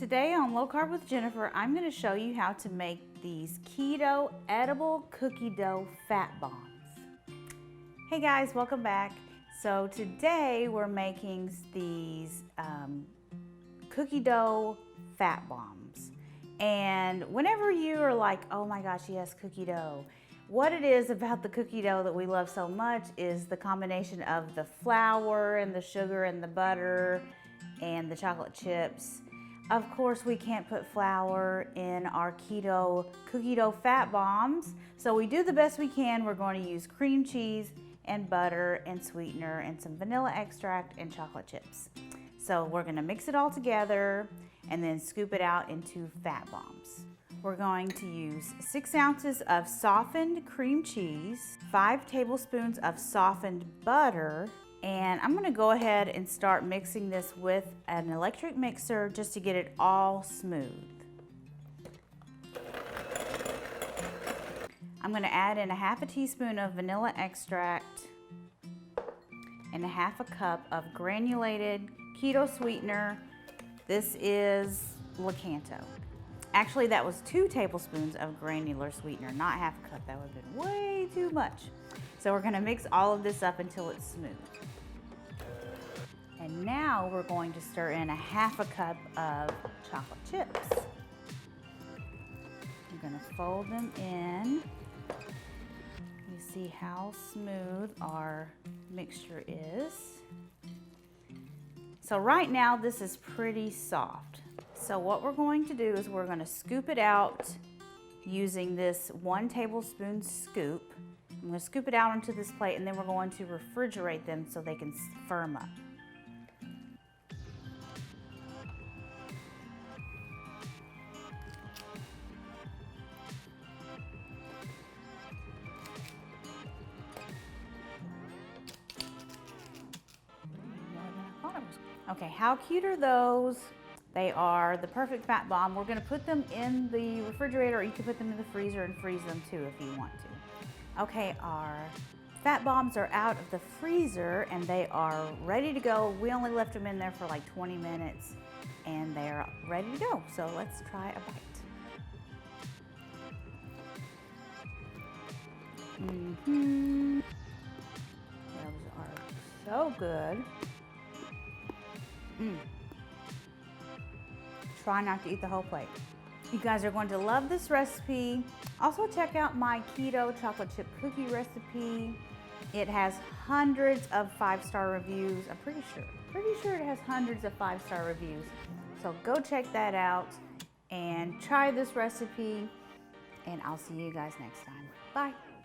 Today on Low Carb with Jennifer, I'm going to show you how to make these keto edible cookie dough fat bombs. Hey guys, welcome back. So today we're making these cookie dough fat bombs. And whenever you are like, oh my gosh, yes, cookie dough. What it is about the cookie dough that we love so much is the combination of the flour and the sugar and the butter and the chocolate chips. Of course, we can't put flour in our keto cookie dough fat bombs, so we do the best we can. We're going to use cream cheese and butter and sweetener and some vanilla extract and chocolate chips. So we're going to mix it all together and then scoop it out into fat bombs. We're going to use 6 ounces of softened cream cheese, 5 tablespoons of softened butter, and I'm gonna go ahead and start mixing this with an electric mixer just to get it all smooth. I'm gonna add in a half a teaspoon of vanilla extract and a half a cup of granulated keto sweetener. This is Lakanto. Actually, that was 2 tablespoons of granular sweetener, not half a cup. That would have been way too much. So we're gonna mix all of this up until it's smooth. And now we're going to stir in a half a cup of chocolate chips. I'm gonna fold them in. You see how smooth our mixture is. So right now this is pretty soft. So what we're going to do is we're gonna scoop it out using this 1 tablespoon scoop. I'm gonna scoop it out onto this plate and then we're going to refrigerate them so they can firm up. Okay, how cute are those? They are the perfect fat bomb. We're gonna put them in the refrigerator, or you can put them in the freezer and freeze them too if you want to. Okay, our fat bombs are out of the freezer and they are ready to go. We only left them in there for like 20 minutes and they're ready to go. So let's try a bite. Those are so good. Try not to eat the whole plate. You guys are going to love this recipe. Also check out my keto chocolate chip cookie recipe. It has hundreds of 5-star reviews. I'm pretty sure it has hundreds of 5-star reviews. So go check that out and try this recipe, and I'll see you guys next time. Bye.